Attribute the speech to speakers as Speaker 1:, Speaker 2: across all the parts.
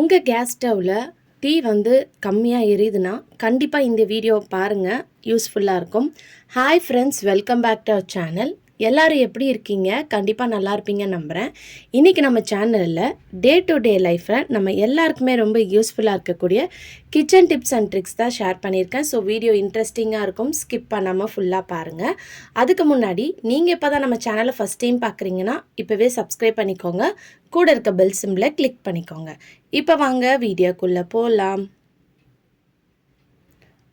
Speaker 1: உங்கள் கேஸ் ஸ்டவ்வில் தீ வந்து கம்மியாக எரியுதுன்னா கண்டிப்பாக இந்த வீடியோ பாருங்கள், யூஸ்ஃபுல்லாக இருக்கும். Hi friends, welcome back to our channel. எல்லோரும் எப்படி இருக்கீங்க? கண்டிப்பாக நல்லா இருப்பீங்கன்னு நம்புகிறேன். இன்றைக்கி நம்ம சேனலில் டே டு டே லைஃப்பில் நம்ம எல்லாருக்குமே ரொம்ப யூஸ்ஃபுல்லாக இருக்கக்கூடிய கிச்சன் டிப்ஸ் அண்ட் ட்ரிக்ஸ் தான் ஷேர் பண்ணியிருக்கேன். ஸோ வீடியோ இன்ட்ரெஸ்டிங்காக இருக்கும், ஸ்கிப் பண்ணாமல் ஃபுல்லாக பாருங்கள். அதுக்கு முன்னாடி நீங்கள் இப்போ தான் நம்ம சேனலை ஃபஸ்ட் டைம் பார்க்குறீங்கன்னா இப்போவே சப்ஸ்கிரைப் பண்ணிக்கோங்க, கூட இருக்க பெல் சிம்பிளை கிளிக் பண்ணிக்கோங்க. இப்போ வாங்க வீடியோக்குள்ளே போகலாம்.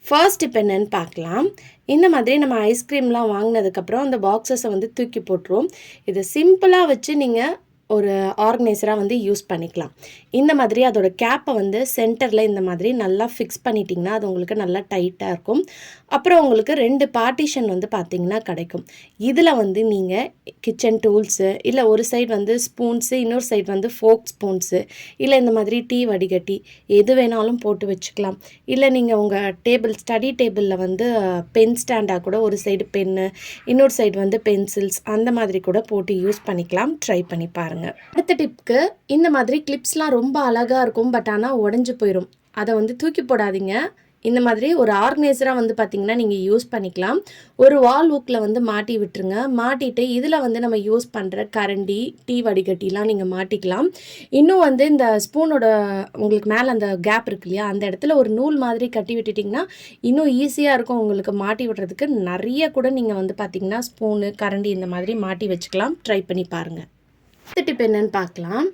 Speaker 1: ஃபர்ஸ்ட் இப்போ என்னென்னு பார்க்கலாம். இந்த மாதிரி நம்ம ஐஸ்கிரீம்லாம் வாங்கினதுக்கப்புறம் அந்த பாக்ஸஸை வந்து தூக்கி போட்டுருவோம். இதை சிம்பிளாக வச்சு நீங்கள் ஒரு ஆர்கனைசராக வந்து யூஸ் பண்ணிக்கலாம். இந்த மாதிரி அதோட கேப்பை வந்து சென்டரில் இந்த மாதிரி நல்லா ஃபிக்ஸ் பண்ணிட்டிங்கன்னா அது உங்களுக்கு நல்லா டைட்டாக இருக்கும். அப்புறம் உங்களுக்கு 2 பார்ட்டிஷன் வந்து பார்த்திங்கன்னா கிடைக்கும். இதில் வந்து நீங்கள் கிச்சன் டூல்ஸு, இல்லை ஒரு சைடு வந்து ஸ்பூன்ஸு, இன்னொரு சைடு வந்து ஃபோக் ஸ்பூன்ஸு, இல்லை இந்த மாதிரி டீ வடிகட்டி எது வேணாலும் போட்டு வச்சுக்கலாம். இல்லை நீங்கள் உங்கள் ஸ்டடி டேபிளில் வந்து பென் ஸ்டாண்டாக கூட ஒரு சைடு பென்னு, இன்னொரு சைடு வந்து பென்சில்ஸ், அந்த மாதிரி கூட போட்டு யூஸ் பண்ணிக்கலாம். ட்ரை பண்ணி பாருங்கள். அடுத்த டிப்க்கு, இந்த மாதிரி கிளிப்ஸ்லாம் ரொம்ப அழகாக இருக்கும், பட் ஆனால் உடஞ்சி போயிடும். அதை வந்து தூக்கி போடாதீங்க. இந்த மாதிரி ஒரு ஆர்கனைசராக வந்து பார்த்திங்கன்னா நீங்கள் யூஸ் பண்ணிக்கலாம். ஒரு வால் ஹூக்கில் வந்து மாட்டி விட்டுருங்க. மாட்டிட்டு இதில் வந்து நம்ம யூஸ் பண்ணுற கரண்டி, டீ வடிகட்டிலாம் நீங்கள் மாட்டிக்கலாம். இன்னும் வந்து இந்த ஸ்பூனோட உங்களுக்கு மேலே அந்த கேப் இருக்கு இல்லையா, அந்த இடத்துல ஒரு நூல் மாதிரி கட்டி விட்டுட்டிங்கன்னா இன்னும் ஈஸியாக இருக்கும் உங்களுக்கு மாட்டி விடுறதுக்கு. நிறைய கூட நீங்கள் வந்து பார்த்திங்கன்னா ஸ்பூனு, கரண்டி இந்த மாதிரி மாட்டி வச்சுக்கலாம். ட்ரை பண்ணி பாருங்கள். அடுத்த டிப் என்னன்னு பார்க்கலாம்.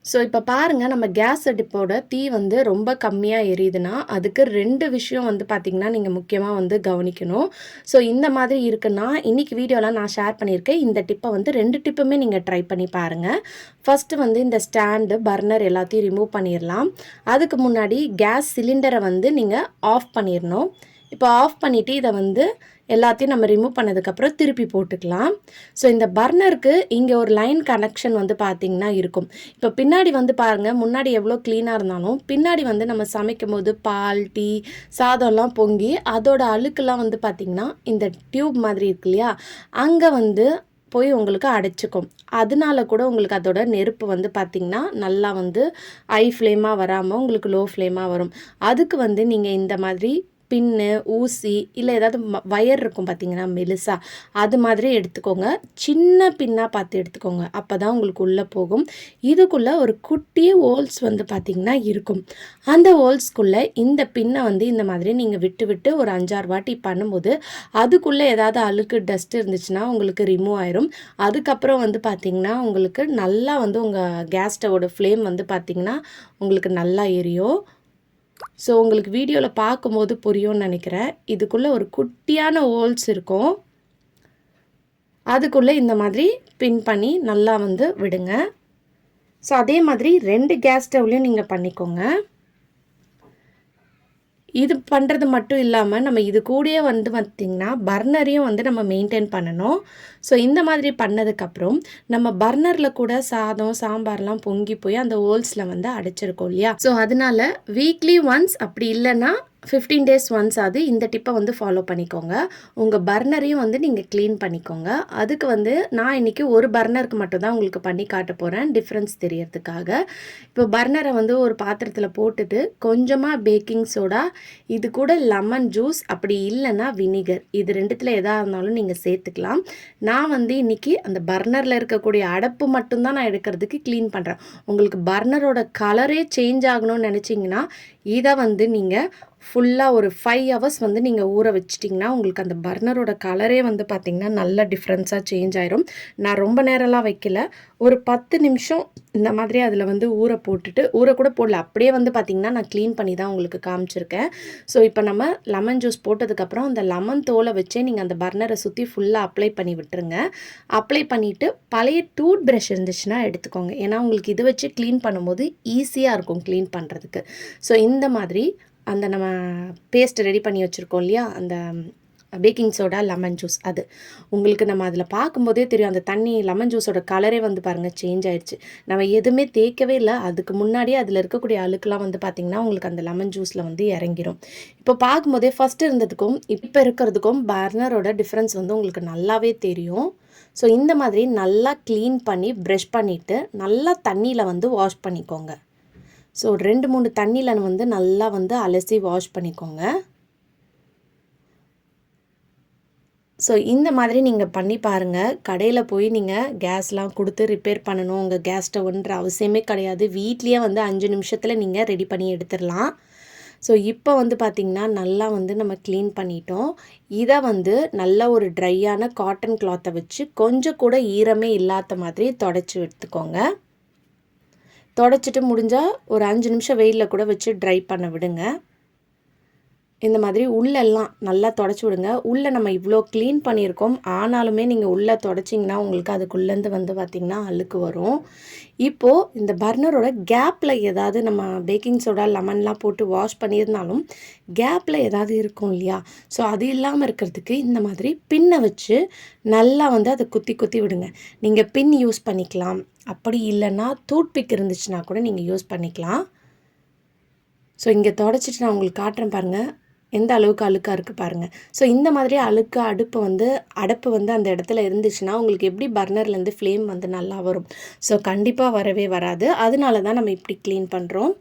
Speaker 1: ஸோ இப்போ பாருங்கள், நம்ம கேஸ் அடுப்போட தீ வந்து ரொம்ப கம்மியாக எரியுதுன்னா அதுக்கு 2 விஷயம் வந்து பார்த்திங்கன்னா நீங்கள் முக்கியமாக வந்து கவனிக்கணும். ஸோ இந்த மாதிரி இருக்குன்னா இன்றைக்கி வீடியோவில் நான் ஷேர் பண்ணியிருக்கேன். இந்த டிப்பை வந்து 2 டிப்புமே நீங்கள் ட்ரை பண்ணி பாருங்கள். ஃபஸ்ட்டு வந்து இந்த ஸ்டாண்டு, பர்னர் எல்லாத்தையும் ரிமூவ் பண்ணிடலாம். அதுக்கு முன்னாடி கேஸ் சிலிண்டரை வந்து நீங்கள் ஆஃப் பண்ணிடணும். இப்போ ஆஃப் பண்ணிவிட்டு இதை வந்து எல்லாத்தையும் நம்ம ரிமூவ் பண்ணதுக்கப்புறம் திருப்பி போட்டுக்கலாம். ஸோ இந்த பர்னருக்கு இங்கே ஒரு லைன் கனெக்ஷன் வந்து பார்த்திங்கன்னா இருக்கும். இப்போ பின்னாடி வந்து பாருங்கள், முன்னாடி எவ்வளோ க்ளீனாக இருந்தாலும் பின்னாடி வந்து நம்ம சமைக்கும் போது பால், டீ, சாதம்லாம் பொங்கி அதோட அழுக்கெல்லாம் வந்து பார்த்திங்கன்னா இந்த டியூப் மாதிரி இருக்கு இல்லையா, அங்கே வந்து போய் உங்களுக்கு அடைச்சிக்கும். அதனால கூட உங்களுக்கு அதோட நெருப்பு வந்து பார்த்திங்கன்னா நல்லா வந்து ஹை ஃப்ளேமாக வராமல் உங்களுக்கு லோ ஃப்ளேமாக வரும். அதுக்கு வந்து நீங்கள் இந்த மாதிரி பின்னு, ஊசி, இல்லை ஏதாவது வயர் இருக்கும் பார்த்திங்கன்னா மெலிசா, அது மாதிரி எடுத்துக்கோங்க. சின்ன பின்னாக பார்த்து எடுத்துக்கோங்க, அப்போ தான் உங்களுக்கு உள்ளே போகும். இதுக்குள்ளே ஒரு குட்டி ஹோல்ஸ் வந்து பார்த்திங்கன்னா இருக்கும். அந்த ஹோல்ஸ்க்குள்ளே இந்த பின்னை வந்து இந்த மாதிரி நீங்கள் விட்டு விட்டு ஒரு 5-6 வாட்டி பண்ணும்போது அதுக்குள்ளே ஏதாவது அழுக்கு டஸ்ட் இருந்துச்சுன்னா உங்களுக்கு ரிமூவ் ஆயிரும். அதுக்கப்புறம் வந்து பார்த்திங்கன்னா உங்களுக்கு நல்லா வந்து உங்கள் கேஸ் ஸ்டவோட ஃப்ளேம் வந்து பார்த்திங்கன்னா உங்களுக்கு நல்லா எரியும். ஸோ உங்களுக்கு வீடியோவில் பார்க்கும்போது புரியும்னு நினைக்கிறேன். இதுக்குள்ளே ஒரு குட்டியான ஹோல்ஸ் இருக்கும். அதுக்குள்ளே இந்த மாதிரி பின் பண்ணி நல்லா வந்து விடுங்க. ஸோ அதே மாதிரி 2 கேஸ் ஸ்டவ்லையும் நீங்கள் பண்ணிக்கோங்க. இது பண்ணுறது மட்டும் இல்லாமல் நம்ம இது கூடயே வந்து பார்த்திங்கன்னா பர்னரையும் வந்து நம்ம மெயின்டைன் பண்ணணும். ஸோ இந்த மாதிரி பண்ணதுக்கப்புறம் நம்ம பர்னரில் கூட சாதம், சாம்பார்லாம் பொங்கி போய் அந்த ஹோல்ஸில் வந்து அடைச்சிருக்கோம் இல்லையா. ஸோ அதனால் வீக்லி ஒன்ஸ், அப்படி இல்லைன்னா 15 days ஒன்ஸ் ஆகுது, இந்த டிப்பை வந்து ஃபாலோ பண்ணிக்கோங்க. உங்கள் பர்னரையும் வந்து நீங்கள் க்ளீன் பண்ணிக்கோங்க. அதுக்கு வந்து நான் இன்றைக்கி ஒரு பர்னருக்கு மட்டும் தான் உங்களுக்கு பண்ணி காட்ட போகிறேன், டிஃப்ரென்ஸ் தெரியறதுக்காக. இப்போ பர்னரை வந்து ஒரு பாத்திரத்தில் போட்டுட்டு கொஞ்சமாக பேக்கிங் சோடா, இது கூட லெமன் ஜூஸ், அப்படி இல்லைன்னா வினிகர், இது 2த்தில் எதாக இருந்தாலும் நீங்கள் சேர்த்துக்கலாம். நான் வந்து இன்றைக்கி அந்த பர்னரில் இருக்கக்கூடிய அடப்பு மட்டும்தான் நான் எடுக்கிறதுக்கு க்ளீன் பண்ணுறேன். உங்களுக்கு பர்னரோட கலரே சேஞ்ச் ஆகணும்னு நினச்சிங்கன்னா இதை வந்து நீங்கள் ஃபுல்லாக ஒரு 5 hours வந்து நீங்கள் ஊற வச்சிட்டிங்கன்னா உங்களுக்கு அந்த பர்னரோட கலரே வந்து பார்த்திங்கன்னா நல்ல டிஃப்ரென்ஸாக சேஞ்ச் ஆயிரும். நான் ரொம்ப நேரம்லாம் வைக்கல, ஒரு 10 நிமிஷம் இந்த மாதிரி அதில் வந்து ஊற போட்டுட்டு, ஊற கூட போடல, அப்படியே வந்து பார்த்திங்கன்னா நான் க்ளீன் பண்ணி தான் உங்களுக்கு காமிச்சிருக்கேன். ஸோ இப்போ நம்ம லெமன் ஜூஸ் போட்டதுக்கப்புறம் அந்த லெமன் தோலை வச்சே நீங்கள் அந்த பர்னரை சுற்றி ஃபுல்லாக அப்ளை பண்ணி விட்டுருங்க. அப்ளை பண்ணிவிட்டு பழைய டூத் ப்ரஷ் இருந்துச்சுன்னா எடுத்துக்கோங்க. ஏன்னா உங்களுக்கு இதை வச்சு க்ளீன் பண்ணும்போது ஈஸியாக இருக்கும் க்ளீன் பண்ணுறதுக்கு. ஸோ இந்த மாதிரி அந்த நம்ம பேஸ்ட் ரெடி பண்ணி வச்சுருக்கோம் இல்லையா, அந்த பேக்கிங் சோடா, லெமன் ஜூஸ், அது உங்களுக்கு நம்ம அதில் பார்க்கும்போதே தெரியும். அந்த தண்ணி லெமன் ஜூஸோட கலரே வந்து பாருங்கள் சேஞ்ச் ஆயிடுச்சு. நம்ம எதுவுமே தேய்க்கவே இல்லை, அதுக்கு முன்னாடியே அதில் இருக்கக்கூடிய அழுக்கெல்லாம் வந்து பார்த்திங்கன்னா உங்களுக்கு அந்த லெமன் ஜூஸில் வந்து இறங்கிரும். இப்போ பார்க்கும்போதே ஃபஸ்ட்டு இருந்ததுக்கும் இப்போ இருக்கிறதுக்கும் பர்னரோட டிஃப்ரென்ஸ் வந்து உங்களுக்கு நல்லாவே தெரியும். ஸோ இந்த மாதிரி நல்லா க்ளீன் பண்ணி ப்ரஷ் பண்ணிவிட்டு நல்லா தண்ணியில் வந்து வாஷ் பண்ணிக்கோங்க. ஸோ 2-3 தண்ணியில் வந்து நல்லா வந்து அலசி வாஷ் பண்ணிக்கோங்க. ஸோ இந்த மாதிரி நீங்கள் பண்ணி பாருங்கள். கடையில் போய் நீங்கள் கேஸ்லாம் கொடுத்து ரிப்பேர் பண்ணணும், உங்கள் கேஸ் ஸ்டவ்ன்ற அவசியமே கிடையாது. வீட்லேயே வந்து 5 நிமிஷத்தில் நீங்கள் ரெடி பண்ணி எடுத்துடலாம். ஸோ இப்போ வந்து பார்த்திங்கன்னா நல்லா வந்து நம்ம க்ளீன் பண்ணிட்டோம். இதை வந்து நல்ல ஒரு ட்ரையான காட்டன் கிளாத்தை வச்சு கொஞ்சம் கூட ஈரமே இல்லாத மாதிரி தொடச்சி எடுத்துக்கோங்க. தொடச்சிட்டு முடிஞ்சால் ஒரு 5 நிமிஷம் வெயிலில் கூட வச்சு ட்ரை பண்ண விடுங்க. இந்த மாதிரி உள்ளெல்லாம் நல்லா தொடச்சி விடுங்க. உள்ளே நம்ம இவ்வளோ க்ளீன் பண்ணியிருக்கோம், ஆனாலுமே நீங்கள் உள்ளே தொடச்சிங்கன்னா உங்களுக்கு அதுக்குள்ளேருந்து வந்து பார்த்திங்கன்னா அழுக்கு வரும். இப்போது இந்த பர்னரோட கேப்பில் ஏதாவது நம்ம பேக்கிங் சோடா லெமன்லாம் போட்டு வாஷ் பண்ணியிருந்தாலும் கேப்பில் ஏதாவது இருக்கும் இல்லையா? ஸோ அது இல்லாமல் இருக்கிறதுக்கு இந்த மாதிரி பின்னை வச்சு நல்லா வந்து அதை குத்தி குத்தி விடுங்க. நீங்கள் பின் யூஸ் பண்ணிக்கலாம், அப்படி இல்லைன்னா டூத்பிக் இருந்துச்சுன்னா கூட நீங்கள் யூஸ் பண்ணிக்கலாம். ஸோ இங்கே தொடச்சிட்டு நான் உங்களுக்கு காட்டுறேன் பாருங்கள், எந்த அளவுக்கு அழுக்காக இருக்குது பாருங்கள். ஸோ இந்த மாதிரி அழுக்கு அடப்பு வந்து அந்த இடத்துல இருந்துச்சுன்னா உங்களுக்கு எப்படி பர்னர்லேருந்து ஃப்ளேம் வந்து நல்லா வரும்? ஸோ கண்டிப்பாக வரவே வராது. அதனால தான் நம்ம இப்படி க்ளீன் பண்ணுறோம்.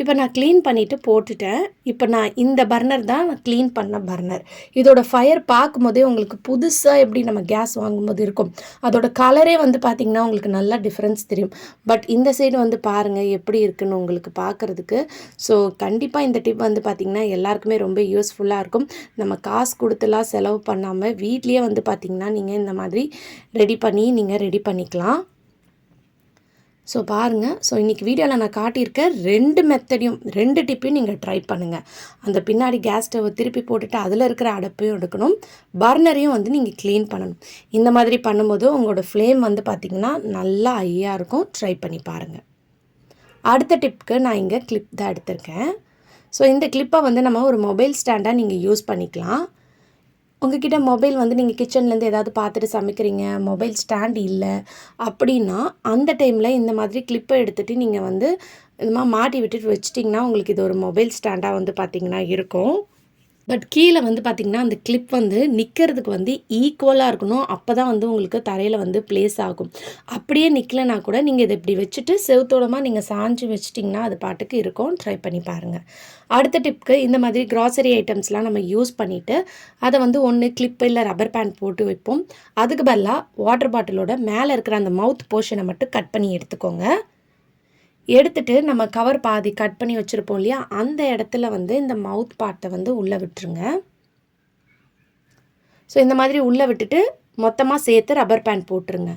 Speaker 1: இப்போ நான் க்ளீன் பண்ணிவிட்டு போட்டுட்டேன். இப்போ நான் இந்த பர்னர் தான் நான் க்ளீன் பண்ண பர்னர். இதோட ஃபயர் பார்க்கும்போதே உங்களுக்கு புதுசாக எப்படி நம்ம கேஸ் வாங்கும்போது இருக்கும், அதோட கலரே வந்து பார்த்திங்கன்னா உங்களுக்கு நல்லா டிஃப்ரென்ஸ் தெரியும். பட் இந்த சைடு வந்து பாருங்கள் எப்படி இருக்குன்னு உங்களுக்கு பார்க்குறதுக்கு. ஸோ கண்டிப்பாக இந்த டிப் வந்து பார்த்திங்கன்னா எல்லாருக்குமே ரொம்ப யூஸ்ஃபுல்லாக இருக்கும். நம்ம காசு கொடுத்துலாம் செலவு பண்ணாமல் வீட்லேயே வந்து பார்த்திங்கன்னா நீங்கள் இந்த மாதிரி ரெடி பண்ணிக்கலாம். ஸோ பாருங்கள், ஸோ இன்றைக்கி வீடியோவில் நான் காட்டியிருக்க 2 டிப்பையும் நீங்கள் ட்ரை பண்ணுங்கள். அந்த பின்னாடி கேஸ் ஸ்டவ்வை திருப்பி போட்டுட்டு அதில் இருக்கிற அடப்பையும் எடுக்கணும், பர்னரையும் வந்து நீங்கள் க்ளீன் பண்ணணும். இந்த மாதிரி பண்ணும்போது உங்களோட ஃப்ளேம் வந்து பார்த்திங்கன்னா நல்லா ஹையாக இருக்கும். ட்ரை பண்ணி பாருங்கள். அடுத்த டிப்புக்கு நான் இங்கே கிளிப் தான் எடுத்திருக்கேன். ஸோ இந்த கிளிப்பை வந்து நம்ம ஒரு மொபைல் ஸ்டாண்டாக நீங்கள் யூஸ் பண்ணிக்கலாம். உங்ககிட்ட மொபைல் வந்து நீங்கள் கிச்சன்லேருந்து ஏதாவது பார்த்துட்டு சமைக்கிறீங்க, மொபைல் ஸ்டாண்ட் இல்லை அப்படின்னா அந்த டைமில் இந்த மாதிரி கிளிப்பை எடுத்துகிட்டு நீங்கள் வந்து இந்த மாதிரி மாட்டி விட்டுட்டு வச்சிட்டிங்கன்னா உங்களுக்கு இது ஒரு மொபைல் ஸ்டாண்டாக வந்து பார்த்திங்கன்னா இருக்கும். பட் கீழே வந்து பார்த்திங்கன்னா அந்த கிளிப் வந்து நிற்கிறதுக்கு வந்து ஈக்குவலாக இருக்கணும். அப்போ தான் வந்து உங்களுக்கு தரையில் வந்து ப்ளேஸ் ஆகும். அப்படியே நிற்கலைன்னா கூட நீங்கள் இதை இப்படி வச்சுட்டு செவுத்தோடமாக நீங்கள் சாஞ்சு வச்சிட்டிங்கன்னா அது பாட்டுக்கு இருக்கும். ட்ரை பண்ணி பாருங்கள். அடுத்த டிப்புக்கு இந்த மாதிரி கிராசரி ஐட்டம்ஸ்லாம் நம்ம யூஸ் பண்ணிவிட்டு அதை வந்து ஒன்று கிளிப்பு இல்லை ரப்பர் பேண்ட் போட்டு வைப்போம். அதுக்கு பதிலாக வாட்டர் பாட்டிலோட மேலே இருக்கிற அந்த மவுத் போர்ஷனை மட்டும் கட் பண்ணி எடுத்துக்கோங்க. எடுத்துட்டு நம்ம கவர் பாதி கட் பண்ணி வச்சுருப்போம் இல்லையா, அந்த இடத்துல வந்து இந்த மவுத் பார்ட்டை வந்து உள்ளே விட்டுருங்க. ஸோ இந்த மாதிரி உள்ளே விட்டுட்டு மொத்தமாக சேர்த்து ரப்பர் பேண்ட் போட்டுருங்க.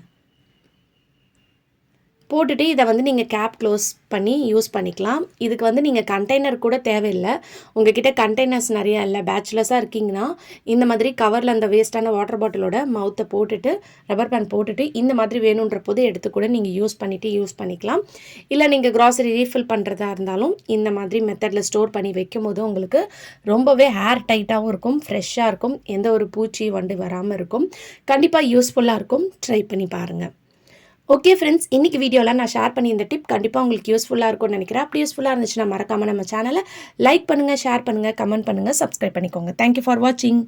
Speaker 1: போட்டுட்டு இதை வந்து நீங்கள் கேப் க்ளோஸ் பண்ணி யூஸ் பண்ணிக்கலாம். இதுக்கு வந்து நீங்கள் கண்டெய்னர் கூட தேவையில்லை. உங்ககிட்ட கண்டெய்னர்ஸ் நிறையா இல்லை, பேச்சுலர்ஸாக இருக்கீங்கன்னா இந்த மாதிரி கவரில் அந்த வேஸ்ட்டான வாட்டர் பாட்டிலோட மவுத்தை போட்டுட்டு ரப்பர் பேண்ட் போட்டுட்டு இந்த மாதிரி வேணுன்ற போது எடுத்து கூட நீங்கள் யூஸ் பண்ணிக்கலாம். இல்லை நீங்கள் கிராசரி ரீஃபில் பண்ணுறதா இருந்தாலும் இந்த மாதிரி மெத்தடில் ஸ்டோர் பண்ணி வைக்கும் போது உங்களுக்கு ரொம்பவே ஹேர் டைட்டாகவும் இருக்கும், ஃப்ரெஷ்ஷாக இருக்கும், எந்த ஒரு பூச்சி வண்டு வராமல் இருக்கும். கண்டிப்பாக யூஸ்ஃபுல்லாக இருக்கும். ட்ரை பண்ணி பாருங்கள். ஓகே ஃப்ரெண்ட்ஸ், இன்றைக்கி வீடியோவில் நான் ஷேர் பண்ணி இந்த டிப் கண்டிப்பாக உங்களுக்கு யூஸ்ஃபுல்லாக இருக்கும்னு நினைக்கிறேன். அப்படி யூஸ்ஃபுல்லாக இருந்துச்சுன்னா மறக்காமல் நம்ம சேனலை லைக் பண்ணுங்கள், ஷேர் பண்ணுங்கள், கமெண்ட் பண்ணுங்கள், சப்ஸ்கிரைப் பண்ணிக்கோங்க. தேங்க்யூ ஃபார் வாட்சிங்.